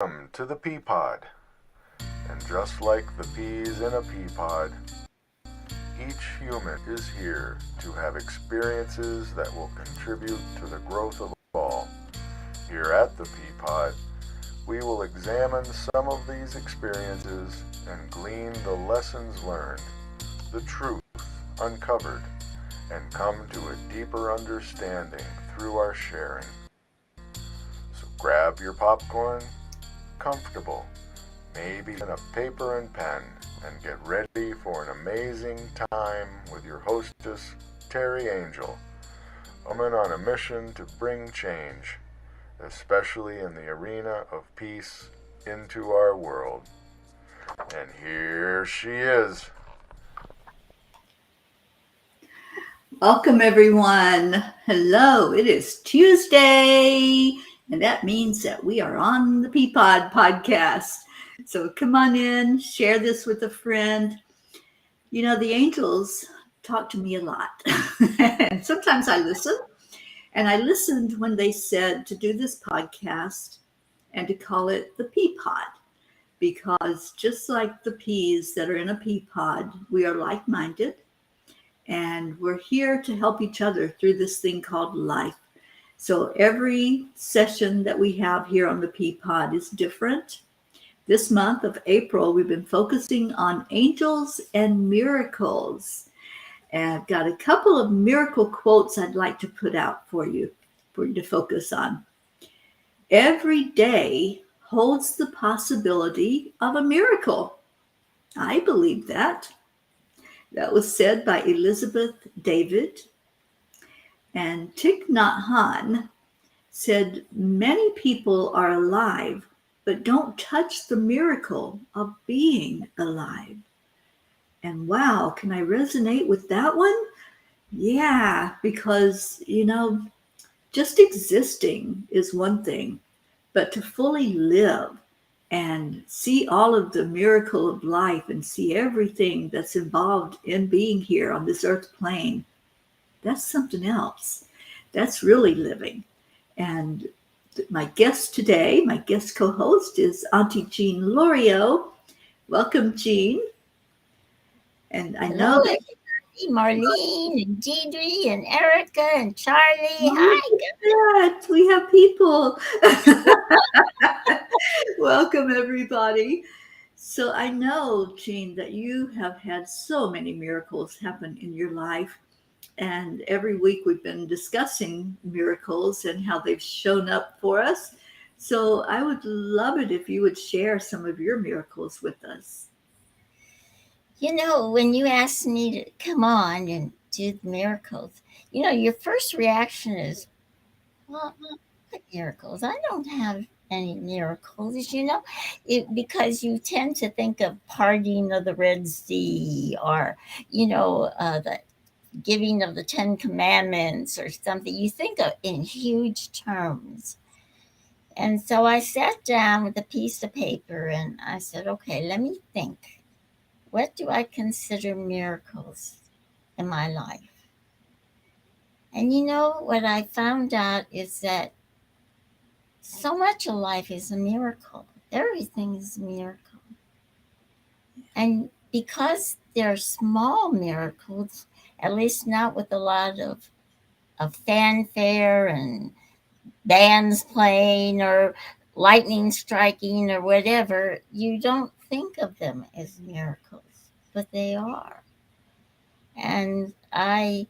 Welcome to the Peapod. And just like the peas in a peapod, each human is here to have experiences that will contribute to the growth of all. Here at the Peapod, we will examine some of these experiences and glean the lessons learned, the truth uncovered, and come to a deeper understanding through our sharing. So grab your popcorn, comfortable, maybe even a paper and pen, and get ready for an amazing time with your hostess, TeriAngel, a woman on a mission to bring change, especially in the arena of peace, into our world. And here she is. Welcome, everyone. Hello, it is Tuesday, and that means that we are on the Peapod podcast. So come on in, share this with a friend. You know, the angels talk to me a lot, and sometimes I listen. And I listened when they said to do this podcast and to call it the Peapod, because just like the peas that are in a pea pod, we are like minded and we're here to help each other through this thing called life. So every session that we have here on the Peapod is different. This month of April, we've been focusing on angels and miracles. And I've got a couple of miracle quotes I'd like to put out for you to focus on. Every day holds the possibility of a miracle. I believe that. That was said by Elizabeth David. And Thich Nhat Hanh said, many people are alive, but don't touch the miracle of being alive. And wow, can I resonate with that one? Yeah, because, just existing is one thing, but to fully live and see all of the miracle of life and see everything that's involved in being here on this earth plane, that's something else. That's really living. And my guest today, my guest co-host is Auntie Jean Lorio. Welcome, Jean. And I Hello, know that Marlene and Deidre and Erica and Charlie. Hi. we have people. Welcome, everybody. So I know, Jean, that you have had so many miracles happen in your life. And every week we've been discussing miracles and how they've shown up for us. So I would love it if you would share some of your miracles with us. You know, when you asked me to come on and do the miracles, your first reaction is, well, what miracles? I don't have any miracles, because you tend to think of parting of the Red Sea or, the giving of the Ten Commandments or something. You think of in huge terms. And so I sat down with a piece of paper and I said, okay, let me think. What do I consider miracles in my life? And what I found out is that so much of life is a miracle. Everything is a miracle. And because they're small miracles, at least not with a lot of fanfare and bands playing or lightning striking or whatever, you don't think of them as miracles, but they are. And I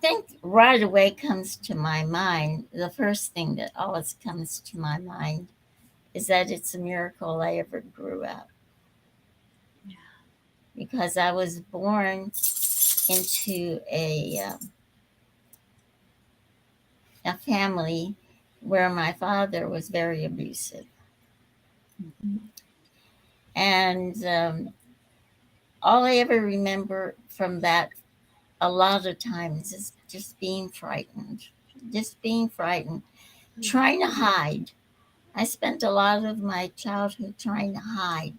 think right away comes to my mind, the first thing that always comes to my mind is that it's a miracle I ever grew up. Because I was born into a family where my father was very abusive. And all I ever remember from that a lot of times is just being frightened, trying to hide. I spent a lot of my childhood trying to hide,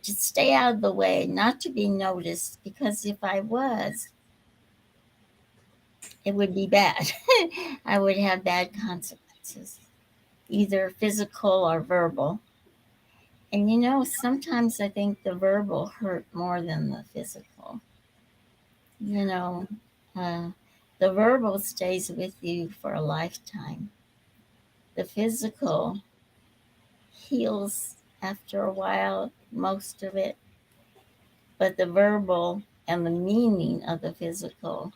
to stay out of the way, not to be noticed, because if I was, it would be bad. I would have bad consequences. either physical or verbal. And sometimes I think the verbal hurt more than the physical. You know, uh, the verbal stays with you for a lifetime. The physical heals after a while, most of it, but the verbal and the meaning of the physical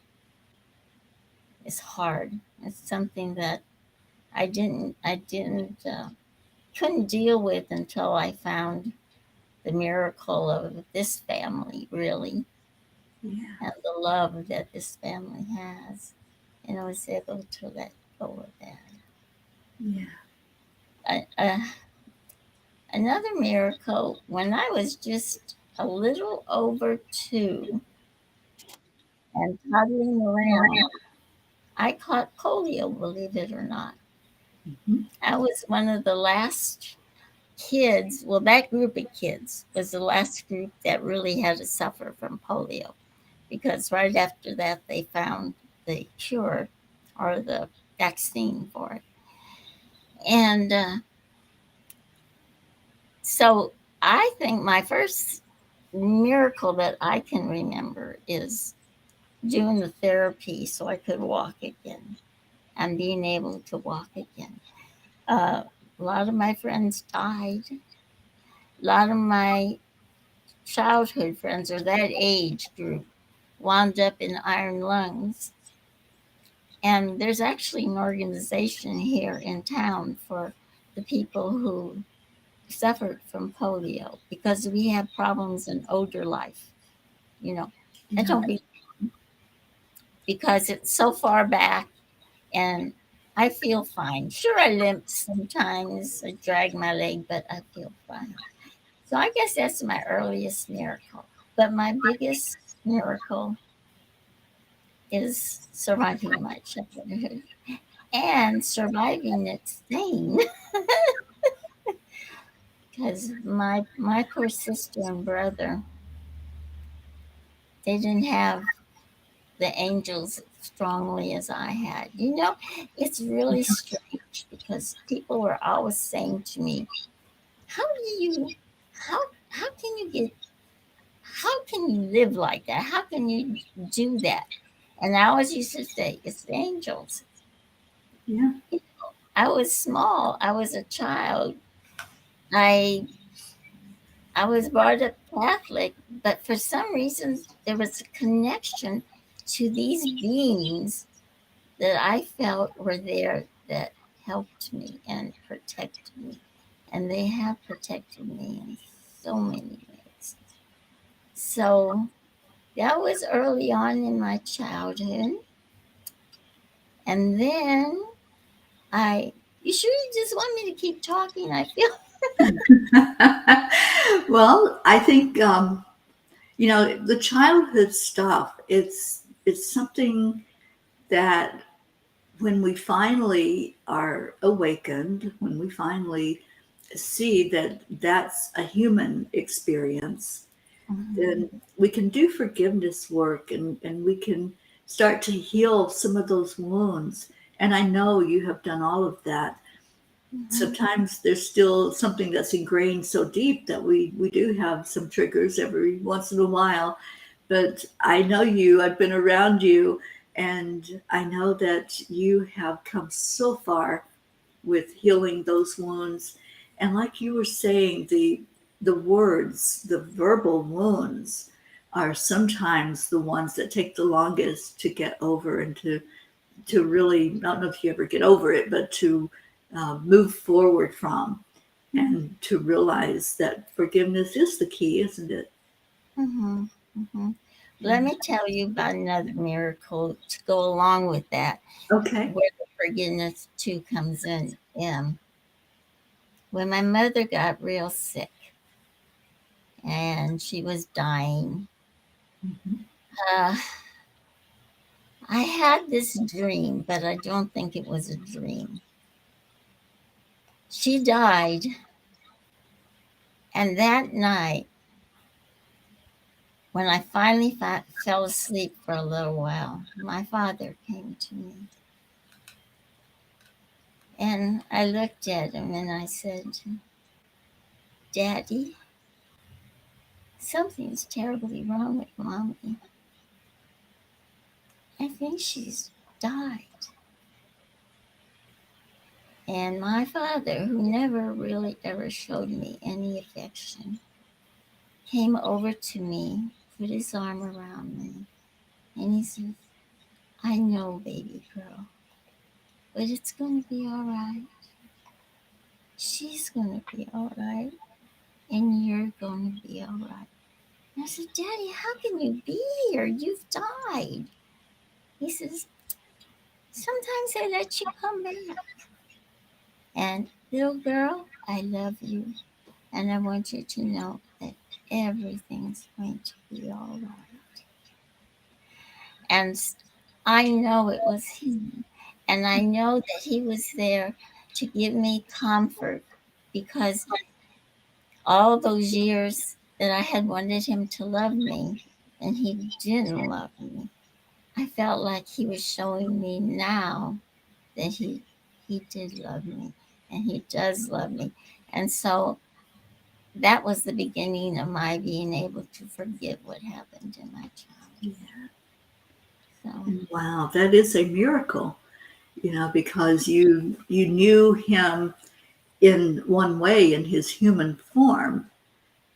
is hard. It's something that I didn't couldn't deal with until I found the miracle of this family, really, Yeah. and the love that this family has. And I was able to let go of that. Yeah. Uh, another miracle, when I was just a little over 2 and toddling around, I caught polio, believe it or not. Mhm. I was one of the last kids, well, that group of kids was the last group that really had to suffer from polio, because right after that they found the cure or the vaccine for it. And so I think my first miracle that I can remember is doing the therapy so I could walk again and being able to walk again. A lot of my friends died. A lot of my childhood friends or that age group wound up in iron lungs. And there's actually an organization here in town for the people who suffered from polio because we have problems in older life, you know. And Yeah. don't be because it's so far back and I feel fine. Sure, I limp sometimes, I drag my leg, but I feel fine. So I guess that's my earliest miracle. But my biggest miracle is surviving my childhood and surviving it sane. Because my poor sister and brother, they didn't have the angels as strongly as I had. It's really strange because people were always saying to me, "How do you, how how can you get, how can you live like that? How can you do that?" And I always used to say, "It's the angels." Yeah. I was small. I was a child. I I was brought up Catholic, but for some reason there was a connection to these beings that I felt were there that helped me and protected me. And they have protected me in so many ways. So that was early on in my childhood. And then you sure you just want me to keep talking? I feel. Well, I think the childhood stuff. It's something that when we finally are awakened, when we finally see that that's a human experience, Mhm, then we can do forgiveness work and we can start to heal some of those wounds. And I know you have done all of that. mhm, Sometimes there's still something that's ingrained so deep that we do have some triggers every once in a while. But I know you, I've been around you, and I know that you have come so far with healing those wounds. And like you were saying, the words, the verbal wounds are sometimes the ones that take the longest to get over and to really, I don't know if you ever get over it, but to move forward from and to realize that forgiveness is the key, isn't it? mhm, mhm. Let Yeah. me tell you about another miracle to go along with that, Okay. where the forgiveness too comes in. When my mother got real sick and she was dying, Mhm. uh, I had this dream, but I don't think it was a dream. She died, and that night, when I finally fell asleep for a little while, my father came to me And I looked at him and I said, Daddy, something's terribly wrong with Mommy. I think she's died. And my father, who never really ever showed me any affection, came over to me, put his arm around me, and he said, I know, baby girl, but it's going to be all right. She's going to be all right, and you're going to be all right. And I said, Daddy, how can you be here? You've died. He says, sometimes I let you come back. And little girl, I love you. And I want you to know that everything's going to be all right. And I know it was him. And I know that he was there to give me comfort because all those years that I had wanted him to love me and he didn't love me, I felt like he was showing me now that he did love me and he does love me. And so that was the beginning of my being able to forgive what happened in my childhood. So Wow, that is a miracle, because you knew him in one way in his human form,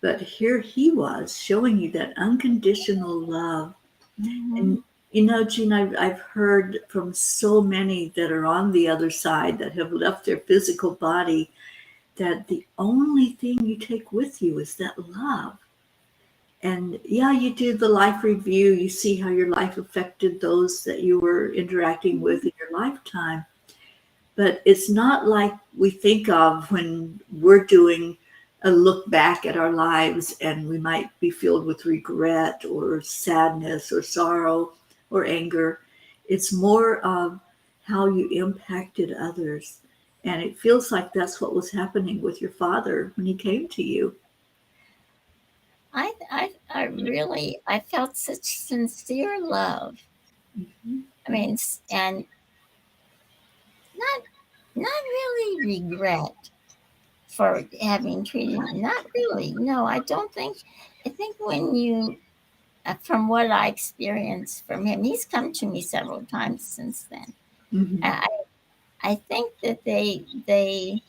but here he was showing you that unconditional love. mhm. And Jean, I've heard from so many that are on the other side that have left their physical body that the only thing you take with you is that love. And yeah, you do the life review, you see how your life affected those that you were interacting with in your lifetime. But it's not like we think of when we're doing a look back at our lives and we might be filled with regret or sadness or sorrow or anger. It's more of how you impacted others. And it feels like that's what was happening with your father when he came to you. I really I felt such sincere love. Mhm. I mean, and not not really regret for having treated me. Not really. No, I don't think. I think when you, from what I experienced from him, he's come to me several times since then. Mhm. I I think that they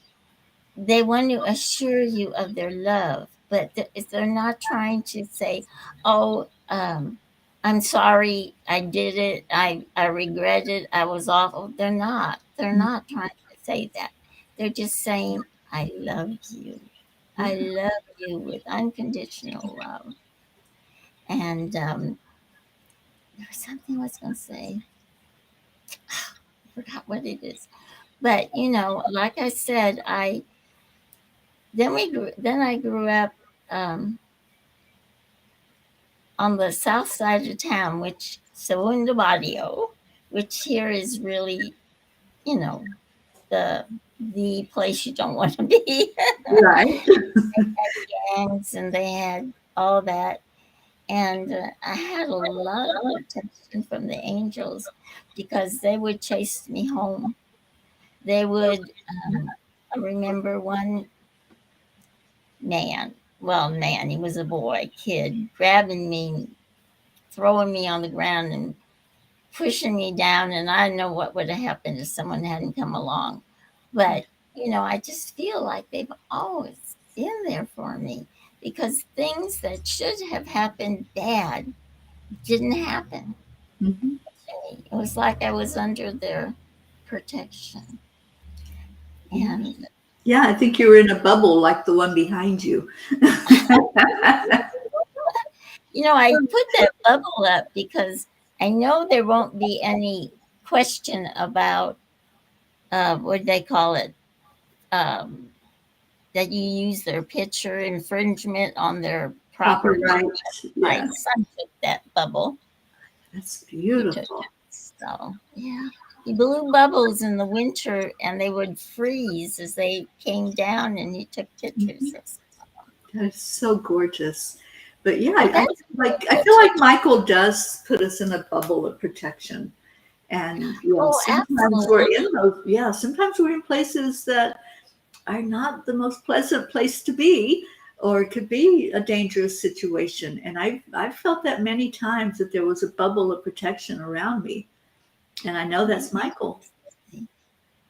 want to assure you of their love, but they're not trying to say, "Oh, I'm sorry, I did it. I regret it. I was awful." They're not. They're not trying to say that. They're just saying, "I love you. I Yeah. love you with unconditional love." And there was something I was going to say. I forgot what it is. But like I said, then I grew up. Um, on the south side of town, which Segundo Barrio, which here is really, you know, the the place you don't want to be. Right. Gangs and they had all that, and I had a lot of protection from the angels because they would chase me home. They would. I remember one man. Well, man, he was a boy, kid, grabbing me, throwing me on the ground, and pushing me down, and I know what would have happened if someone hadn't come along. But, I just feel like they've always been there for me because things that should have happened bad didn't happen Mhm. to me. It was like I was under their protection. Yeah. And Yeah, I think you were in a bubble like the one behind you. I put that bubble up because I know there won't be any question about what they call it, um, that you use their picture infringement on their property. Copyright. My Yeah, son took that bubble. that's He took beautiful. it. So, yeah. He blew bubbles in the winter and they would freeze as they came down, and he took pictures Mhm. of. That is so gorgeous. But yeah, Well, I that's feel like I beautiful feel too. like Michael does put us in a bubble of protection. And Oh, sometimes we're absolutely. in those, sometimes we're in places that are not the most pleasant place to be, or it could be a dangerous situation. And I've felt that many times, that there was a bubble of protection around me. And I know that's Michael.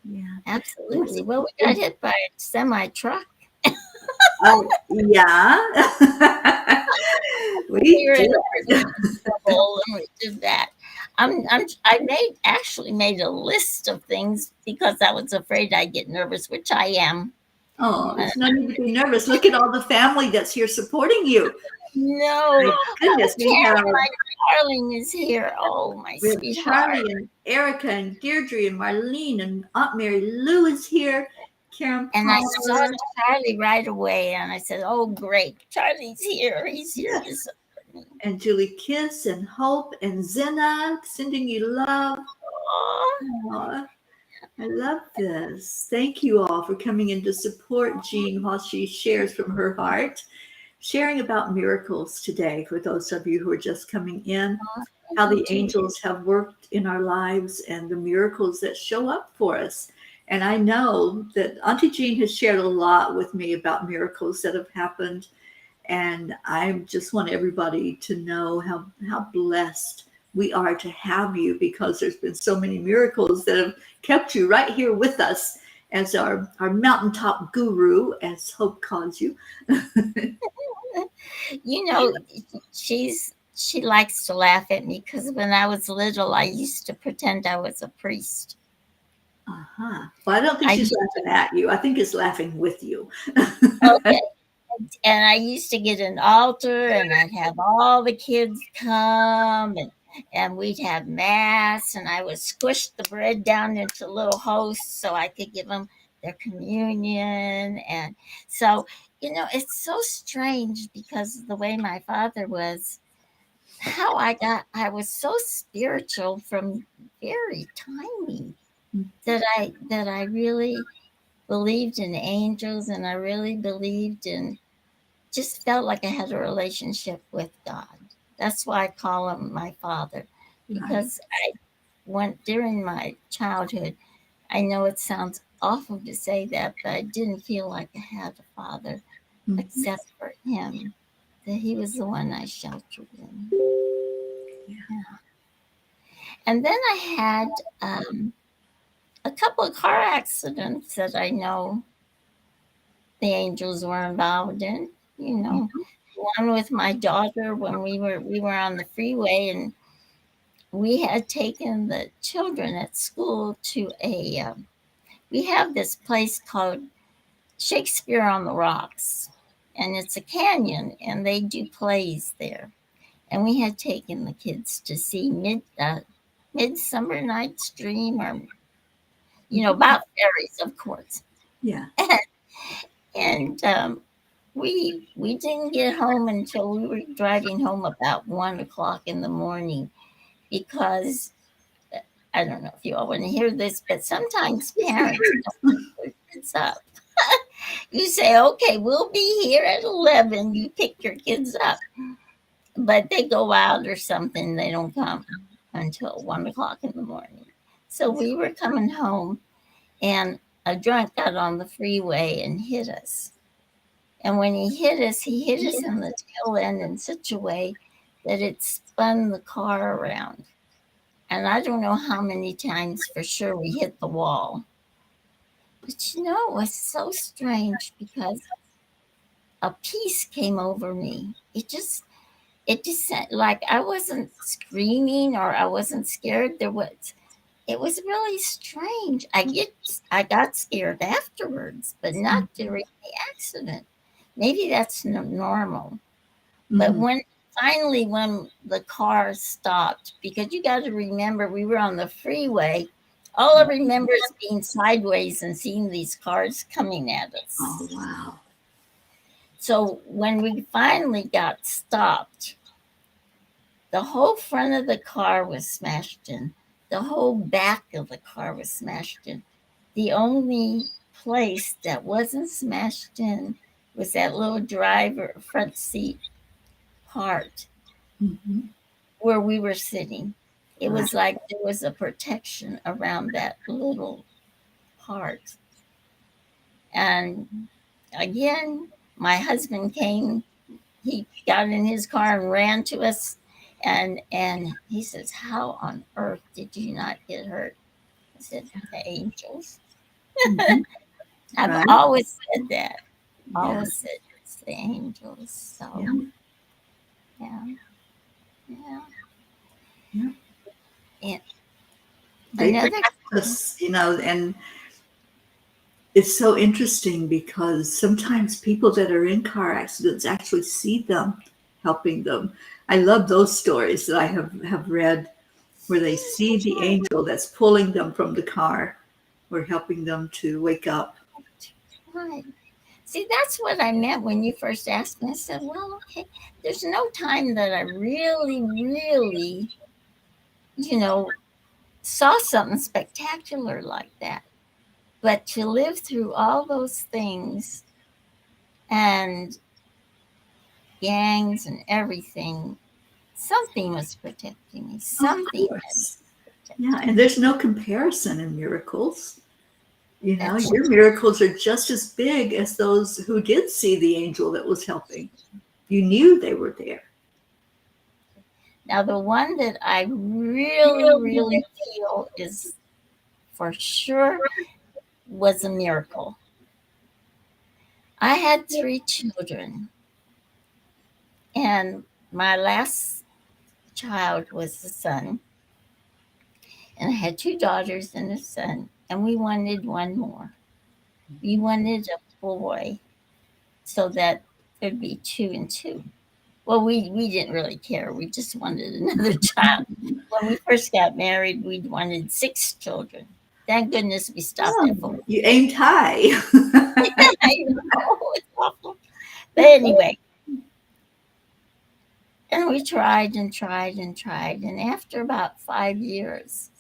Yeah. Absolutely. Well, we got hit by a semi truck. Yeah. We We were in did. trouble and we did that. Actually made a list of things because I was afraid I'd get nervous, which I am. Oh, Uh, there's no need to be nervous. Look at all the family that's here supporting you. no, My goodness, Teri, my darling, is here. Oh, my we have sweetheart. Charlie and Erica and Deirdre and Marlene and Aunt Mary Lou is here. Karen And I saw Palmer. Charlie right away, and I said, "Oh, great, Charlie's here. He's here to Yes. support me." And Julie Kiss and Hope and Zena sending you love. Aw. Aw, I love this. Thank you all for coming in to support Jean while she shares from her heart, sharing about miracles today for those of you who are just coming in, how the angels have worked in our lives and the miracles that show up for us. And I know that Auntie Jean has shared a lot with me about miracles that have happened. And I just want everybody to know how blessed we are to have you, because there's been so many miracles that have kept you right here with us as our mountaintop guru, as Hope calls you. You know, she likes to laugh at me because when I was little, I used to pretend I was a priest. Uh-huh. Well, I don't think I she's laughing at you. I think it's laughing with you. Okay, and I used to get an altar, and I'd have all the kids come, and we'd have mass, and I would squish the bread down into little hosts so I could give them their communion. And so, it's so strange because of the way my father was, how I was so spiritual from very tiny, that I really believed in angels, and I really believed in, just felt like I had a relationship with God. That's why I call him my father, Right. because I went during my childhood. I know it sounds awful to say that, but I didn't feel like I had a father Mhm. except for him. That he was the one I sheltered in. Yeah. And then I had a couple of car accidents that I know the angels were involved in. You know, one with my daughter when we were on the freeway, and we had taken the children at school to we have this place called Shakespeare on the Rocks, and it's a canyon, and they do plays there. And we had taken the kids to see Midsummer Night's Dream, or about fairies, of course. Yeah. And we didn't get home until we were driving home about 1 o'clock in the morning, because I don't know if you all want to hear this, but sometimes parents don't pick their kids up. You say, "Okay, we'll be here at 11." You pick your kids up, but they go out or something. They don't come until 1 o'clock in the morning. So we were coming home, and a drunk got on the freeway and hit us. And when he hit us in the tail end in such a way that it spun the car around. And I don't know how many times for sure we hit the wall. But it was so strange because a peace came over me. It just like I wasn't screaming or I wasn't scared. It was really strange. I got scared afterwards, but not during the accident. Maybe that's normal. But Mhm. when the car stopped, because you got to remember we were on the freeway, all I remember is being sideways and seeing these cars coming at Oh, us. wow. So when we finally got stopped, the whole front of the car was smashed in. The whole back of the car was smashed in. The only place that wasn't smashed in was that little driver front seat part Mhm. where we were sitting. It was like there was a protection around that little part. And again, my husband came, he got in his car and ran to us, and he says, "How on earth did you not get hurt?" I said, "The angels." Mhm. I've Right. always said that. Yeah. Always said it's the angels. So Yeah. yeah. Yeah. And They another protect us, and it's so interesting because sometimes people that are in car accidents actually see them helping them. I love those stories that I have read where they see the angel that's pulling them from the car or helping them to wake up. right. See, that's what I meant when you first asked me. I said, well, okay, there's no time that I really, really, you know, saw something spectacular like that. But to live through all those things and gangs and everything, something was protecting me. Of Something had course. Yeah, protected and me. there's no comparison in miracles. That's Your miracles are just as big as those who did see the angel that was helping. You knew they were there. now the one that I really, really feel is for sure was a miracle. I had 3 children, and my last child was a son, and I had 2 daughters and a son, and we wanted one more. We wanted a boy so that there'd be 2 and 2. Well, we didn't really care. We just wanted another child. When we first got married, we wanted 6 children. Thank goodness we stopped at 4. You aimed high. I know it's awful, but anyway, and we tried and tried and tried, and after about 5 years,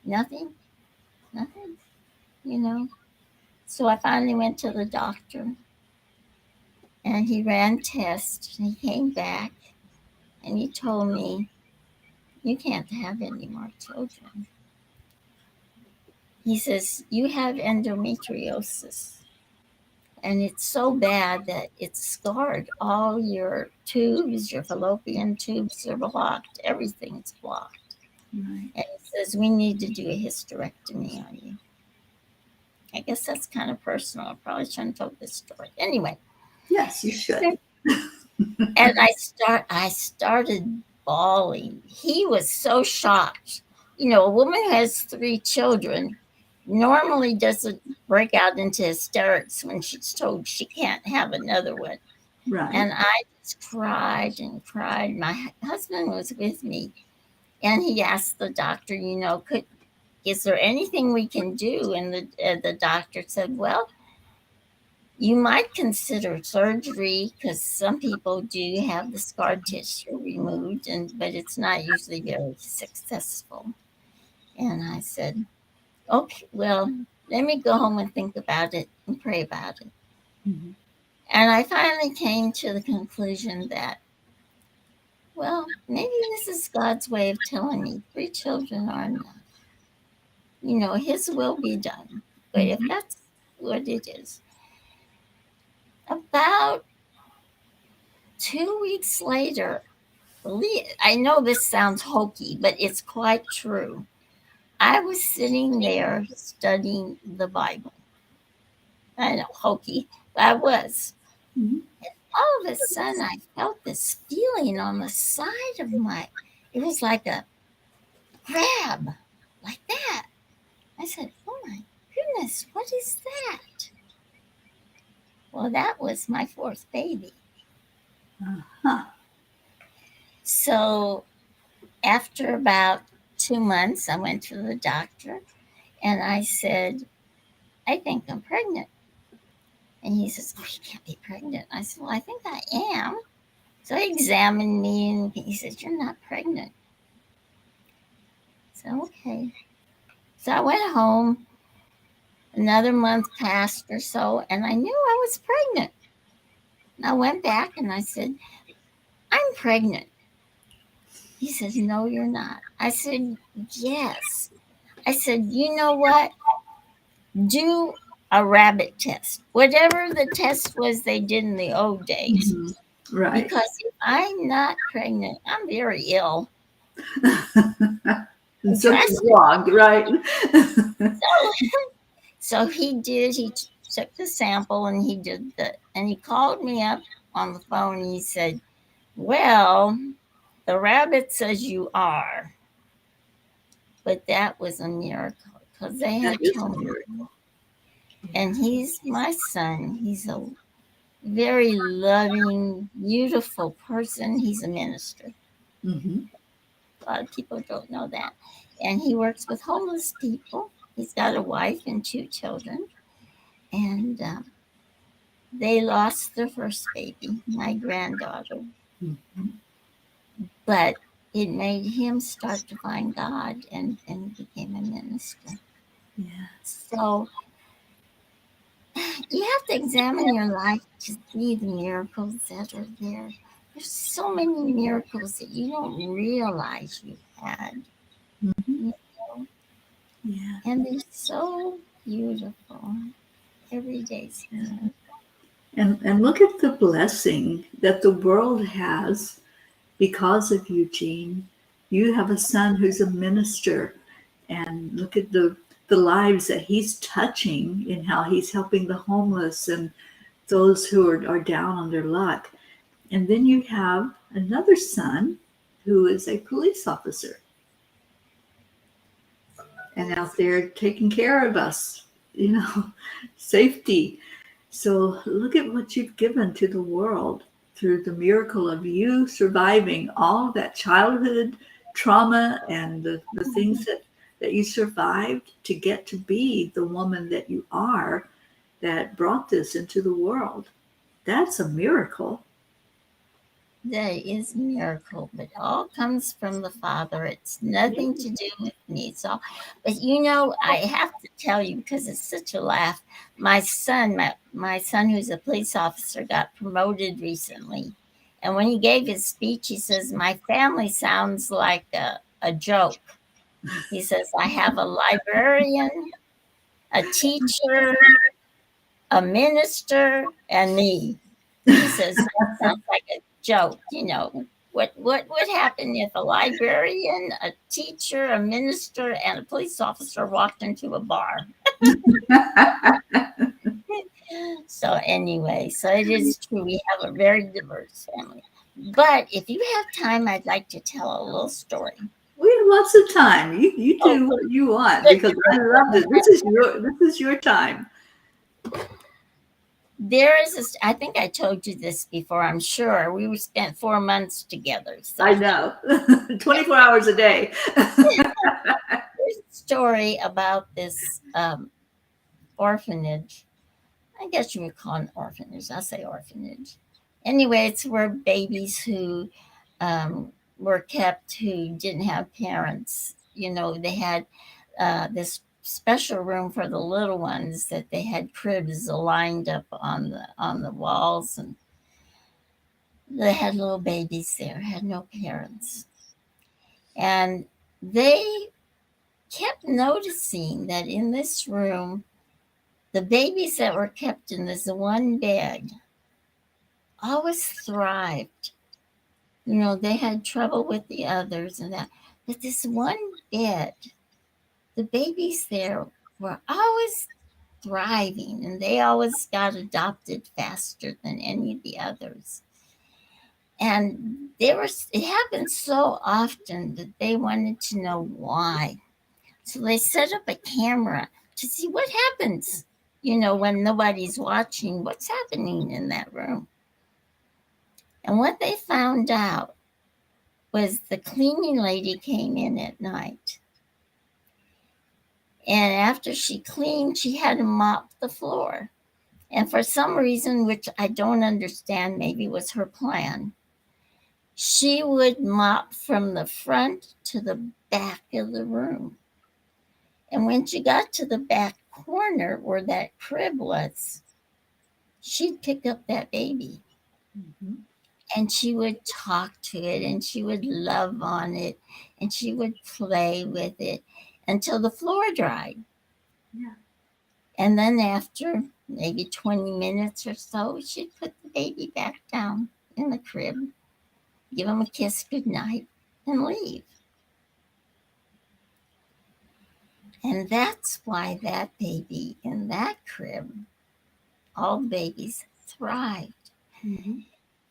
nothing, nothing, you know. So I finally went to the doctor, and he ran tests, and he came back, and he told me, "You can't have any more children." He says, "You have endometriosis, and it's so bad that it's scarred. All your tubes, your fallopian tubes are blocked. Everything's blocked." Right. And he says, "We need to do a hysterectomy on you." I guess that's kind of personal. I probably shouldn't tell this story. Anyway, Yes, you should. and I started bawling. He was so shocked. A woman who has 3 children normally doesn't break out into hysterics when she's told she can't have another one. Right. And I just cried and cried. My husband was with me, and he asked the doctor, is there anything we can do? And the doctor said, well, you might consider surgery because some people do have the scar tissue removed, but it's not usually very successful. And I said, okay, well, let me go home and think about it and pray about it. Mhm. And I finally came to the conclusion that, well, maybe this is God's way of telling me 3 children are enough. His will be done. But if that's what it is, about 2 weeks later, I know this sounds hokey, but it's quite true. I was sitting there studying the Bible. I know, hokey, but I was. Mhm. All of a sudden, I felt this feeling on the side of it was like a grab, like that. I said, oh my goodness, what is that? Well, that was my 4th baby. Uh-huh. So after about 2 months, I went to the doctor and I said, I think I'm pregnant. And he says, oh, you can't be pregnant. I said, well, I think I am. So he examined me and he said, you're not pregnant. So, okay. So I went home. Another month passed or so, and I knew I was pregnant. And I went back and I said, I'm pregnant. He says, no, you're not. I said, yes. I said, you know what? Do a rabbit test. Whatever the test was they did in the old days. Mhm. Right. Because if I'm not pregnant, I'm very ill. And And something's trust me. wrong, right? So he did. He took the sample and he did and he called me up on the phone and he said, well, the rabbit says you are. But that was a miracle because they That had is a told me. miracle. And he's my son. He's a very loving, beautiful person. He's a minister. Mm-hmm. A lot of people don't know that. And he works with homeless people. He's got a wife and 2 children. And they lost their first baby, my granddaughter. Mm-hmm. But it made him start to find God and became a minister. Yeah. So you have to examine your life to see the miracles that are there. There's so many miracles that you don't realize you had. Mm-hmm. You know? Yeah. And they're so beautiful. Every day's a miracle. And look at the blessing that the world has because of Eugene. You have a son who's a minister, and look at the lives that he's touching in how he's helping the homeless and those who are down on their luck. And then you have another son who is a police officer and out there taking care of us, safety. So look at what you've given to the world through the miracle of you surviving all that childhood trauma and the things that you survived to get to be the woman that you are that brought this into the world. That's a miracle. That is a miracle, but all comes from the Father. It's nothing to do with me. So, but I have to tell you because it's such a laugh. My son, who's a police officer, got promoted recently, and when he gave his speech, he says, "My family sounds like a joke." He says, "I have a librarian, a teacher, a minister, and me." He says, "That sounds like a joke." What would happen if a librarian, a teacher, a minister, and a police officer walked into a bar? So anyway, so it is true. We have a very diverse family. But if you have time, I'd like to tell a little story. We have lots of time. You Oh, do what you want good. because I love it. This is your time. There is I think I told you this before, I'm sure. We spent 4 months together. I So know. 24 hours a day. there's a story about this orphanage. I guess you would call it an orphanage. I'll say orphanage. Anyway, it's where babies who were kept who didn't have parents. They had this special room for the little ones that they had cribs lined up on the walls, and they had little babies there, had no parents, and they kept noticing that in this room, the babies that were kept in this one bed always thrived. They had trouble with the others and that. But this one bed, the babies there were always thriving and they always got adopted faster than any of the others. And it happened so often that they wanted to know why. So they set up a camera to see what happens, when nobody's watching, what's happening in that room. And what they found out was the cleaning lady came in at night. And after she cleaned, she had to mop the floor. And for some reason, which I don't understand, maybe was her plan, she would mop from the front to the back of the room. And when she got to the back corner where that crib was, she'd pick up that baby. Mhm. and she would talk to it, and she would love on it, and she would play with it until the floor dried. Yeah. And then after maybe 20 minutes or so, she'd put the baby back down in the crib, give him a kiss goodnight, and leave. And that's why that baby in that crib, all babies thrived. Mm-hmm.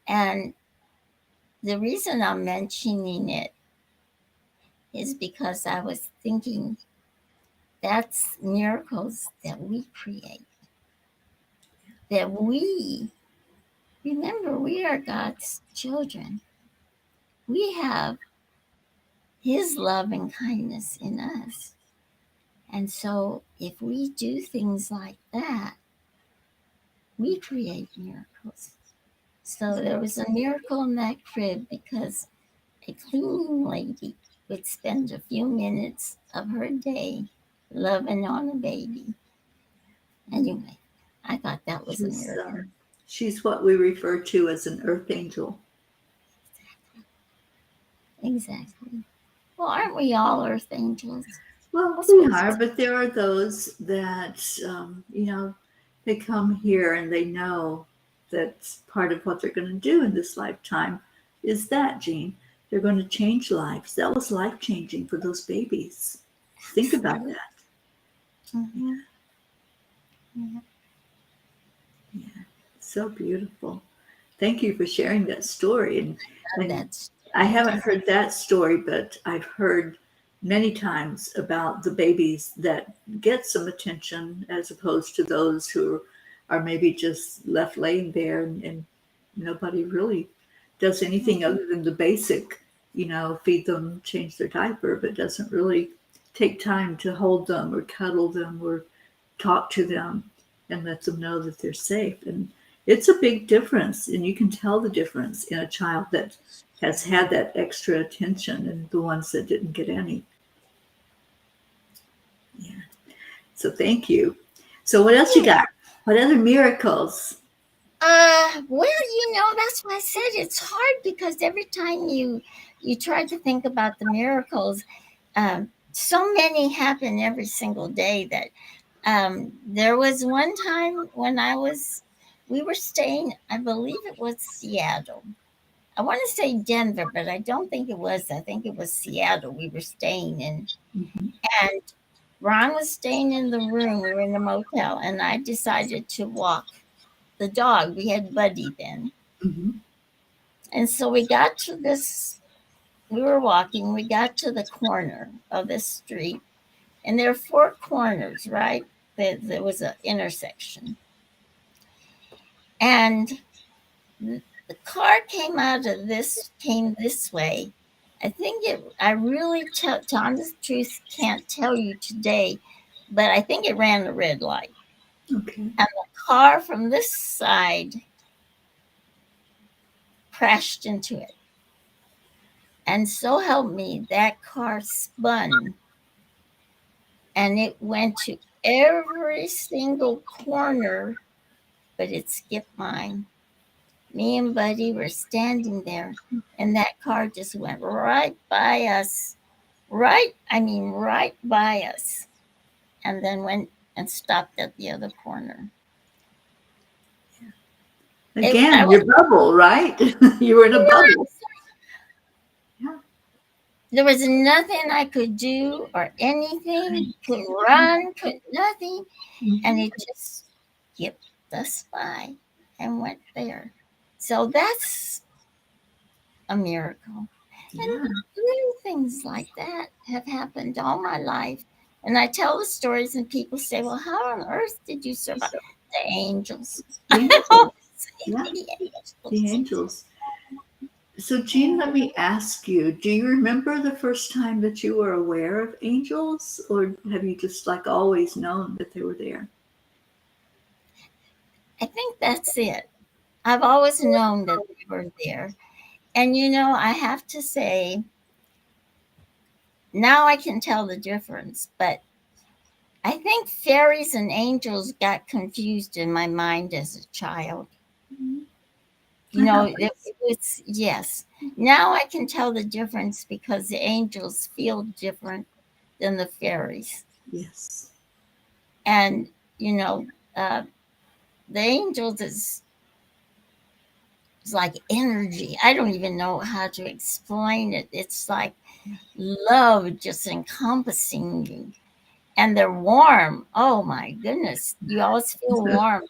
And the reason I'm mentioning it is because I was thinking that's miracles that we create. That we, remember, we are God's children. We have His love and kindness in us. And so if we do things like that, we create miracles. So there was a miracle in that crib because a cleaning lady would spend a few minutes of her day loving on a baby. Anyway, I thought that was a miracle. She's what we refer to as an earth angel. Exactly. Well, aren't we all earth angels? Well, we are, but there are those that, they come here and they know that part of what they're going to do in this lifetime is that, Jean. They're going to change lives. That was life-changing for those babies. Think about that. Mm-hmm. Yeah. Yeah, so beautiful. Thank you for sharing that story. And That's I haven't heard that story, but I've heard many times about the babies that get some attention as opposed to those who are maybe just left laying there and nobody really does anything other than the basic, feed them, change their diaper, but doesn't really take time to hold them or cuddle them or talk to them and let them know that they're safe. And it's a big difference, and you can tell the difference in a child that has had that extra attention and the ones that didn't get any. Yeah. So thank you. So what else you got? What other miracles? Well, that's why I said it's hard because every time you try to think about the miracles, so many happen every single day that there was one time when we were staying, I believe it was Seattle. I want to say Denver, but I don't think it was. I think it was Seattle we were staying in. Mm-hmm. And Ron was staying in the room. We were in the motel, and I decided to walk the dog. We had Buddy then. Mm-hmm. And so we got to this, we were walking, we got to the corner of this street, and there are four corners, right? There was an intersection. And the car came this way. I really, to honest truth, can't tell you today, but I think it ran the red light. Okay. And the car from this side crashed into it. And so help me, that car spun and it went to every single corner, but it skipped mine. Me and Buddy were standing there, and that car just went right by us. Right by us. And then went and stopped at the other corner. Again, your bubble, right? You were in a bubble. Yeah. There was nothing I could do or anything. Couldn't run, couldn't nothing. Mm-hmm. And it just skipped us by and went there. So that's a miracle. Yeah. And little things like that have happened all my life. And I tell the stories, and people say, well, how on earth did you survive? The angels. The angels. Yeah. The angels. The angels. So, Jean, let me ask you, do you remember the first time that you were aware of angels, or have you just like always known that they were there? I think that's it. I've always known that they were there. And, I have to say, now I can tell the difference, but I think fairies and angels got confused in my mind as a child. Mm-hmm. You know, it's yes. Now I can tell the difference because the angels feel different than the fairies. Yes. And, you know, uh, the angels is like energy. I don't even know how to explain it. It's like love just encompassing you. And they're warm. Oh my goodness. You always feel warm.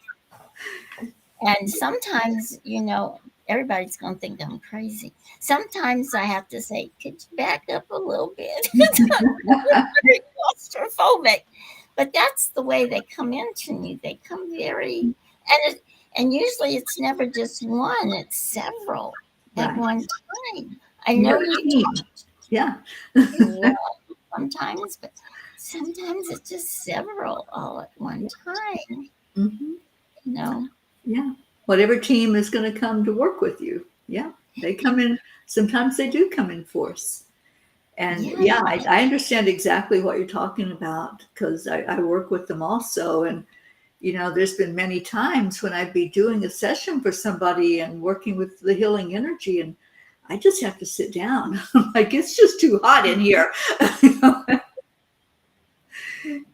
And sometimes, everybody's going to think I'm crazy. Sometimes I have to say, could you back up a little bit? I'm very claustrophobic. But that's the way they come into me. They come very, and usually it's never just one, it's several at Right. one time. I You're know a you team. Yeah. well sometimes, but sometimes it's just several all at one time, Hmm. you know. Yeah. Whatever team is going to come to work with you. Yeah. They come in. Sometimes they do come in force. And Yeah, yeah, I understand exactly what you're talking about because I work with them also. And, there's been many times when I'd be doing a session for somebody and working with the healing energy, and I just have to sit down. Like, it's just too hot in here.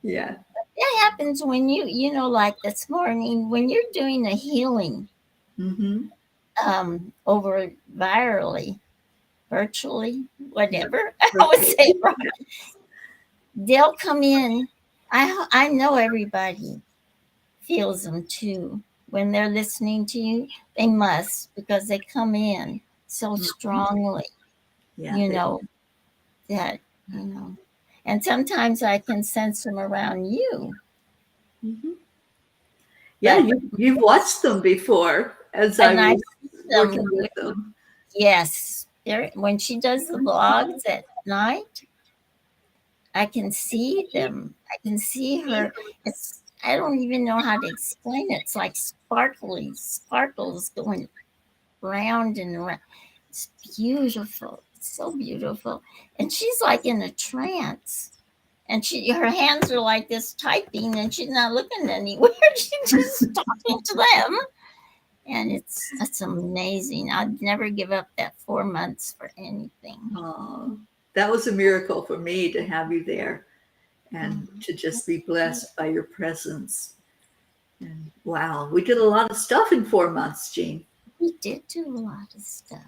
Yeah. that happens when like this morning when you're doing a healing Mm-hmm. over virtually, Yeah. whatever. I would say it wrong. They'll come in. I know everybody feels them too. When they're listening to you, they must because they come in so strongly, Yeah. you know, that, you know. And sometimes I can sense them around you. Mm-hmm. Yeah, But you've watched them before as I and I was see working them with them. yes. When she does the vlogs at night, I can see them. I can see her. I don't even know how to explain it. It's like sparkles going round and round. It's beautiful. It's so beautiful. And she's like in a trance. And her hands are like this typing and she's not looking anywhere. She's just talking to them. And it's amazing. I'd never give up that 4 months for anything. Oh, that was a miracle for me to have you there and Mhm. to just be blessed by your presence. And wow, we did a lot of stuff in 4 months, Jean. We did do a lot of stuff.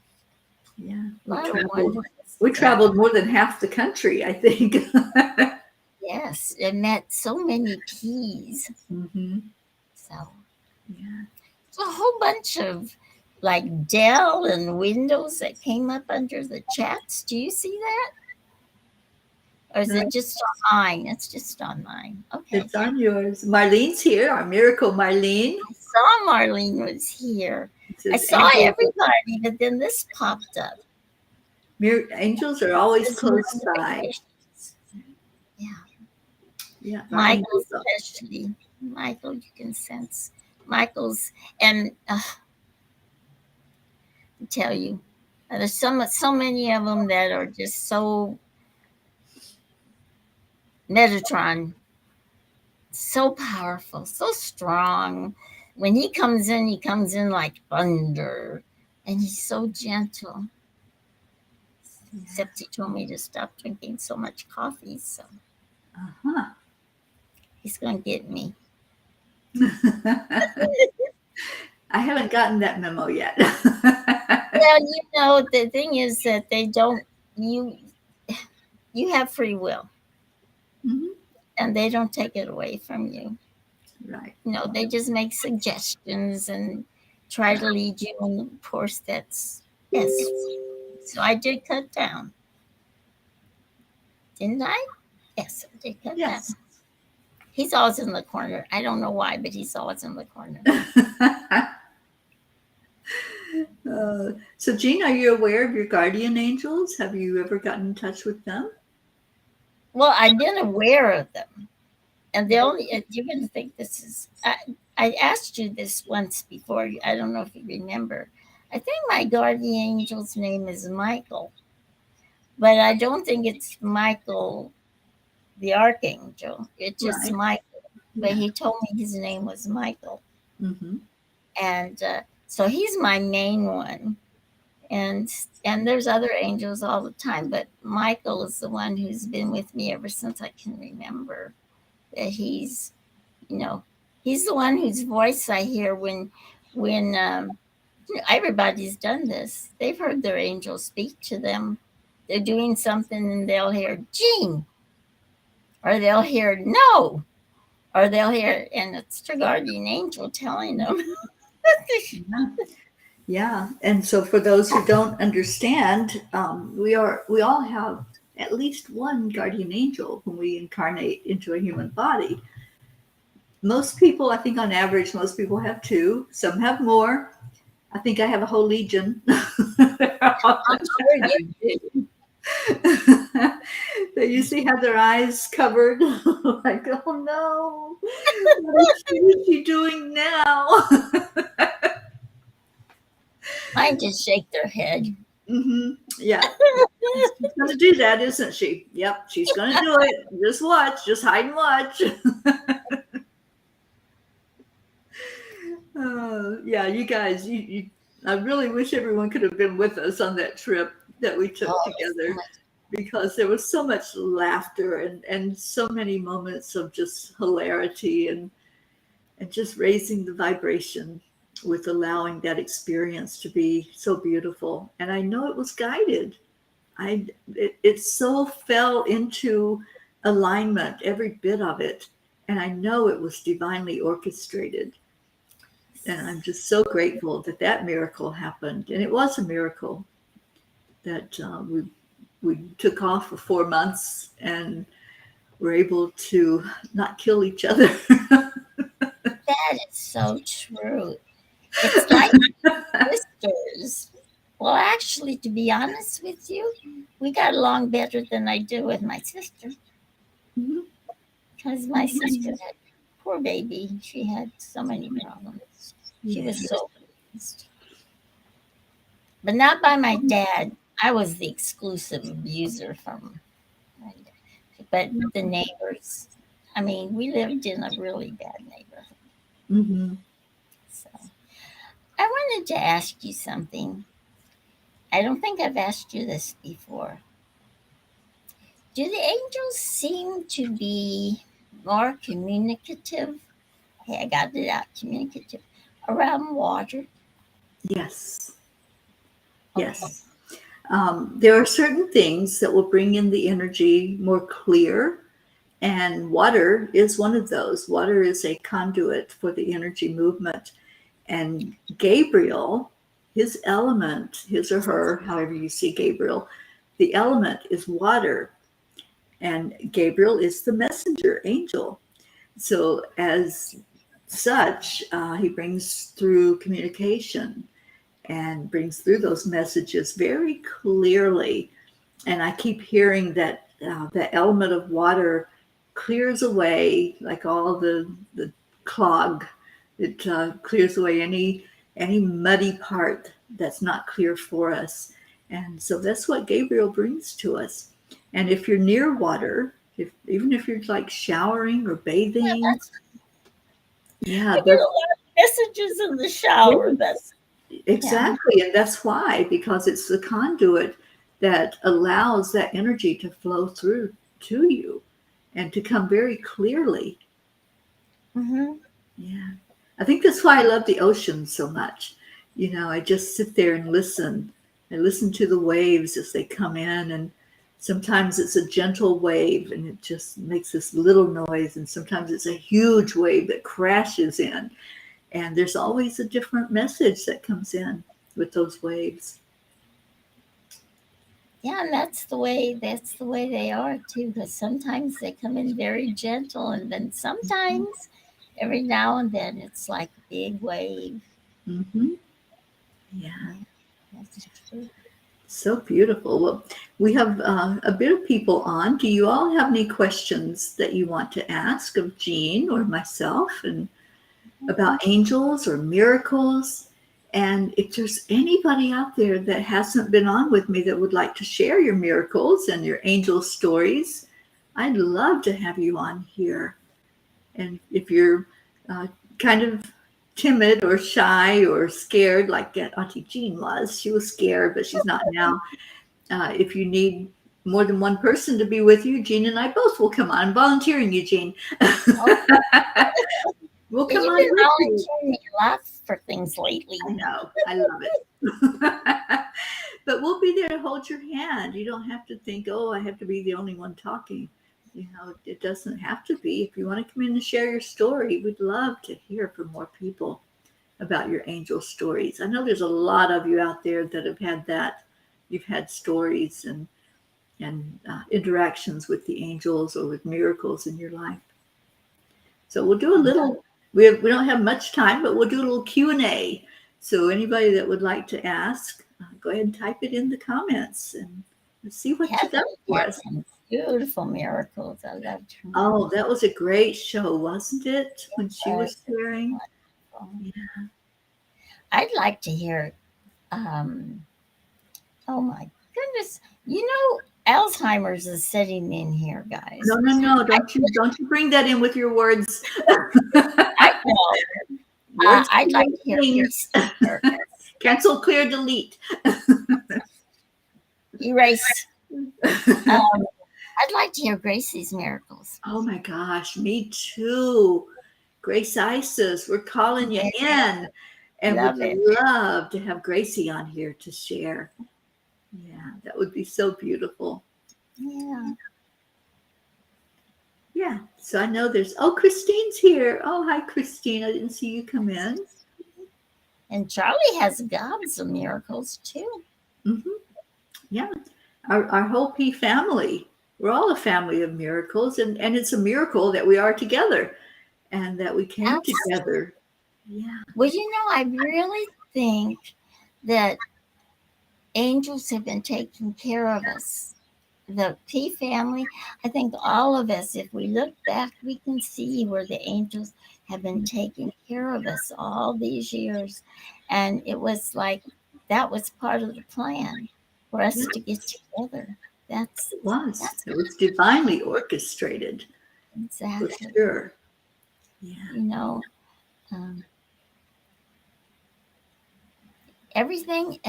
Yeah, A lot of wonderful we stuff. traveled more than half the country, I think. Yes, I met so many peas. Hmm. So Yeah. it's a whole bunch of like Dell and Windows that came up under the chats. Do you see that? Or is it just on mine? It's just on mine. Okay. It's on yours. Marlene's here, our miracle Marlene. I saw Marlene was here. It I says saw everybody, but then this popped up. angels are always This close by. notifications. Yeah. Yeah, our Michael, angels are. especially. Michael, you can sense. Michael's, and I tell you, there's so many of them that are just so Metatron, so powerful, so strong. When he comes in like thunder, and he's so gentle. Except he told me to stop drinking so much coffee, so Uh-huh. he's going to get me. I haven't gotten that memo yet. Well, the thing is that they don't you you have free will, Mhm. and they don't take it away from you. Right. They just make suggestions and try to lead you on the course that's best. So I did cut down, didn't I? Yes, I did cut down. Yes. He's always in the corner. I don't know why, but he's always in the corner. So, Jean, are you aware of your guardian angels? Have you ever gotten in touch with them? Well, I've been aware of them, and the only you're going to think this is. I asked you this once before. I don't know if you remember. I think my guardian angel's name is Michael, but I don't think it's Michael the archangel. It's just Right. Michael. But Yeah. he told me his name was Michael, Hmm. and So he's my main one. And there's other angels all the time, but Michael is the one who's been with me ever since I can remember. That he's, you know, he's the one whose voice I hear when everybody's done this. They've heard their angel speak to them. They're doing something and they'll hear Gene, or they'll hear no, or they'll hear, and it's their guardian angel telling them. Yeah. And so for those who don't understand, we all have at least one guardian angel when we incarnate into a human body. Most people, I think on average, most people have two. Some have more. I think I have a whole legion. I'm sure you do. They usually have their eyes covered, like, oh no, what is she doing now? Mine just shake their head. Yeah, she's going to do that, isn't she? Yep, she's going to do it. Just watch, just hide and watch. Yeah, you guys, I really wish everyone could have been with us on that trip that we took together, because there was so much laughter and so many moments of just hilarity and just raising the vibration with allowing that experience to be so beautiful. And I know it was guided. It so fell into alignment, every bit of it. And I know it was divinely orchestrated. And I'm just so grateful that that miracle happened. And it was a miracle that we took off for 4 months and were able to not kill each other. That is so true. It's like sisters. Well, actually, to be honest with you, we got along better than I do with my sister. Because my sister had, poor baby, she had so many problems. She was so abused. But not by my dad. I was the exclusive abuser from my dad. But the neighbors, I mean, we lived in a really bad neighborhood. Mm-hmm. So I wanted to ask you something. I don't think I've asked you this before. Do the angels seem to be more communicative? Hey, I got it out. Communicative around water. Yes. Okay. Yes. There are certain things that will bring in the energy more clear, and water is one of those. Water is a conduit for the energy movement. And Gabriel, his element, his or her, however you see Gabriel, the element is water. And Gabriel is the messenger angel. So, as such, he brings through communication and brings through those messages very clearly. And I keep hearing that the element of water clears away like all the clog. It clears away any muddy part that's not clear for us. And so that's what Gabriel brings to us. And if you're near water, even if you're like showering or bathing, I get a lot of messages in the shower. That's exactly. And that's why, because it's the conduit that allows that energy to flow through to you and to come very clearly. Yeah. I think that's why I love the ocean so much. I just sit there and listen. I listen to the waves as they come in, and sometimes it's a gentle wave and it just makes this little noise, and sometimes it's a huge wave that crashes in. And there's always a different message that comes in with those waves. Yeah, and that's the way they are too. Because sometimes they come in very gentle, and then sometimes, every now and then, it's like a big wave. Mm-hmm. Yeah. That's true. So beautiful. Well, we have a bit of people on. Do you all have any questions that you want to ask of Jean or myself, and about angels or miracles? And if there's anybody out there that hasn't been on with me that would like to share your miracles and your angel stories, I'd love to have you on here. And if you're kind of timid or shy or scared like Auntie Jean was. She was scared, but she's not now. If you need more than one person to be with you, Jean and I both will come on. I'm volunteering you, Jean. We'll come You've on been with you. volunteering me a lot for things lately. I know. I love it. But we'll be there to hold your hand. You don't have to think, oh, I have to be the only one talking. You know, it doesn't have to be. If you want to come in and share your story, we'd love to hear from more people about your angel stories. I know there's a lot of you out there that have had that. You've had stories and interactions with the angels or with miracles in your life. So we'll do a little. We don't have much time, but we'll do a little Q&A. So anybody that would like to ask, go ahead and type it in the comments and see what you got for us. Beautiful miracles. I loved her. Oh, that was a great show, wasn't it? When she was sharing. Yeah. I'd like to hear. Oh my goodness! You know, Alzheimer's is sitting in here, guys. No! Don't you bring that in with your words. I know. I'd like to hear. Cancel, clear, delete. Erase. I'd like to hear Gracie's miracles. Oh my gosh, me too. Grace Isis, we're calling you in. And we'd love to have Gracie on here to share. Yeah, that would be so beautiful. Yeah. Yeah, so I know Christine's here. Oh, hi, Christine. I didn't see you come in. And Charlie has gobs of miracles too. Mm-hmm. Yeah, our whole P family. We're all a family of miracles, and it's a miracle that we are together and that we came together. Yeah. Well, you know, I really think that angels have been taking care of us. The P family, I think all of us, if we look back, we can see where the angels have been taking care of us all these years. And it was like that was part of the plan for us to get together. It was divinely orchestrated. Exactly. For sure. Yeah. You know, everything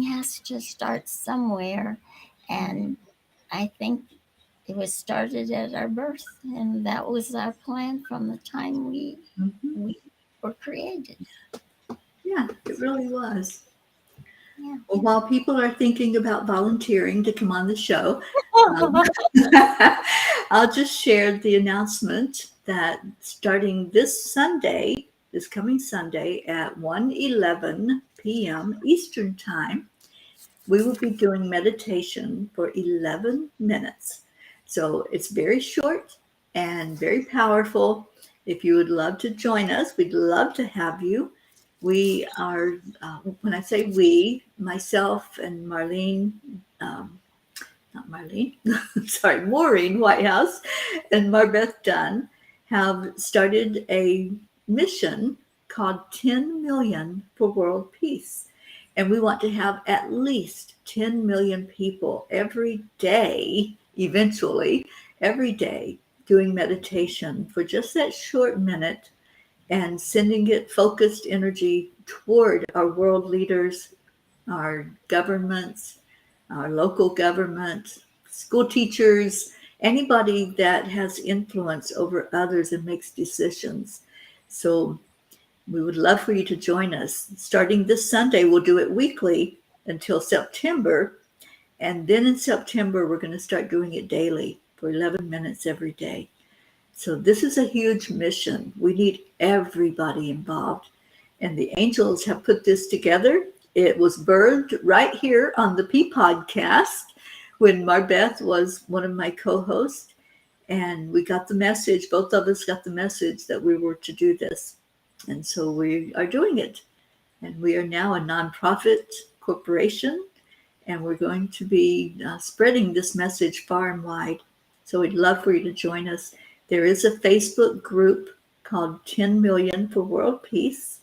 has to start somewhere, and I think it was started at our birth, and that was our plan from the time we were created. Yeah, it really was. Yeah. Well, while people are thinking about volunteering to come on the show, I'll just share the announcement that starting this coming Sunday at 1:11 p.m. Eastern Time, we will be doing meditation for 11 minutes. So it's very short and very powerful. If you would love to join us, we'd love to have you. We are, when I say we, myself and Maureen Whitehouse and Marbeth Dunn have started a mission called 10 Million for World Peace. And we want to have at least 10 million people every day, eventually, every day, doing meditation for just that short minute and sending it focused energy toward our world leaders, our governments, our local government, school teachers, anybody that has influence over others and makes decisions. So we would love for you to join us. Starting this Sunday, we'll do it weekly until September. And then in September, we're going to start doing it daily for 11 minutes every day. So this is a huge mission. We need everybody involved. And the angels have put this together. It was birthed right here on the Peapodcast when Marbeth was one of my co-hosts. And we got the message, both of us got the message that we were to do this. And so we are doing it. And we are now a nonprofit corporation. And we're going to be spreading this message far and wide. So we'd love for you to join us. There is a Facebook group called 10 Million for World Peace.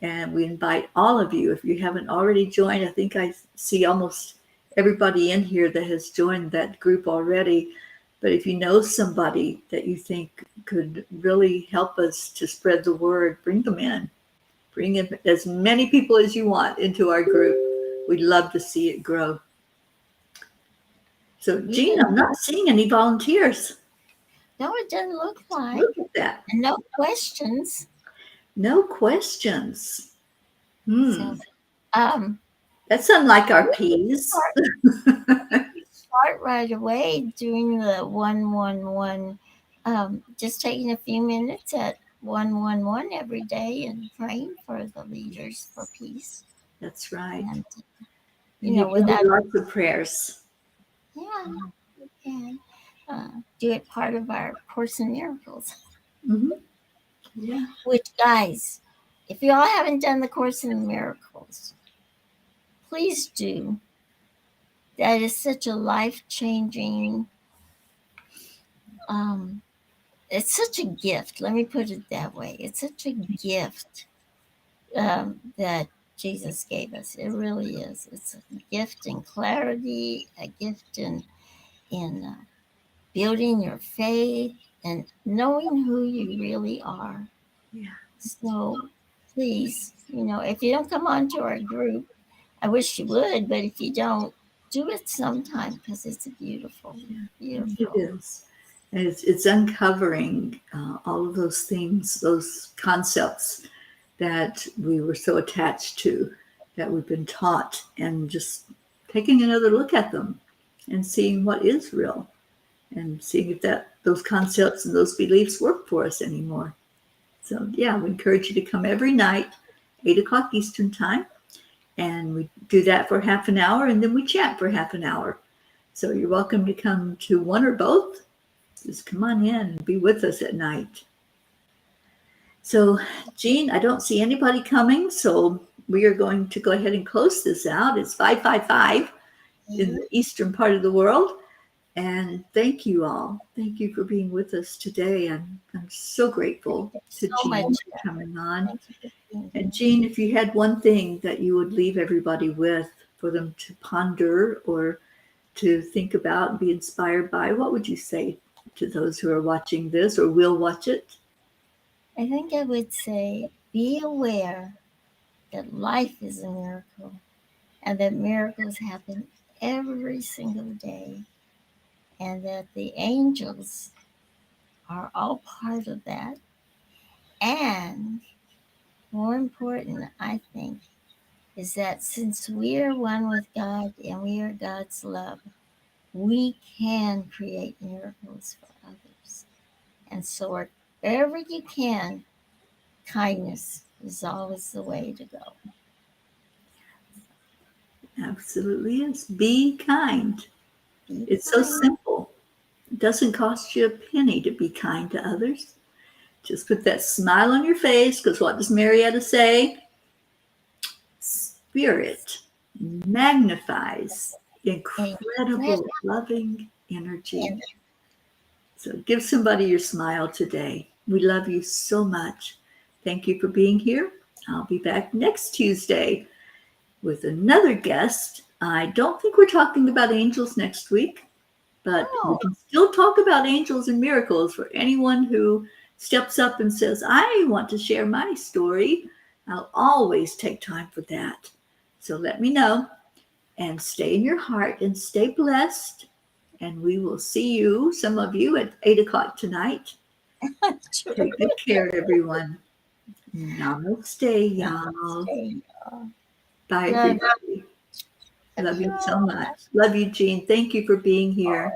And we invite all of you, if you haven't already joined, I think I see almost everybody in here that has joined that group already. But if you know somebody that you think could really help us to spread the word, bring them in. Bring in as many people as you want into our group. We'd love to see it grow. So, Jean, I'm not seeing any volunteers. No, it doesn't look like. Look at that. And no questions. No questions. So, That's unlike our P's. Start right away doing the 111. Just taking a few minutes at 111 every day and praying for the leaders for peace. That's right. And, without lots of prayers. Yeah, we can do it part of our Course in Miracles. Mm-hmm. Yeah. Which, guys, if you all haven't done the Course in Miracles, please do. That is such a life-changing. It's such a gift. Let me put it that way. It's such a gift that Jesus gave us. It really is. It's a gift in clarity, a gift in building your faith and knowing who you really are. Yeah. So please, if you don't come on to our group, I wish you would, but if you don't, do it sometime because it's beautiful. Beautiful. It is. And it's uncovering all of those things, those concepts that we were so attached to, that we've been taught, and just taking another look at them and seeing what is real and seeing if those concepts and those beliefs work for us anymore. So yeah, we encourage you to come every night, 8:00 Eastern time. And we do that for half an hour, and then we chat for half an hour. So you're welcome to come to one or both. Just come on in and be with us at night. So, Jean, I don't see anybody coming, so we are going to go ahead and close this out. It's 5:55 in the eastern part of the world. And thank you all. Thank you for being with us today. I'm so grateful to Jean for coming on. And Jean, if you had one thing that you would leave everybody with for them to ponder or to think about and be inspired by, what would you say to those who are watching this or will watch it? I think I would say, be aware that life is a miracle and that miracles happen every single day, and that the angels are all part of that. And more important, I think, is that since we are one with God and we are God's love, we can create miracles for others. And so wherever you can, kindness is always the way to go. Absolutely is. Be kind. It's so simple. It doesn't cost you a penny to be kind to others. Just put that smile on your face, because what does Marietta say? Spirit magnifies incredible loving energy. So give somebody your smile today. We love you so much. Thank you for being here. I'll be back next Tuesday with another guest. I don't think we're talking about angels next week, but we can still talk about angels and miracles for anyone who steps up and says, I want to share my story. I'll always take time for that. So let me know, and stay in your heart and stay blessed. And we will see you, some of you, at 8:00 tonight. Take good care, everyone. Namaste, y'all. Bye, everybody. Love you so much. Love you, Jean. Thank you for being here.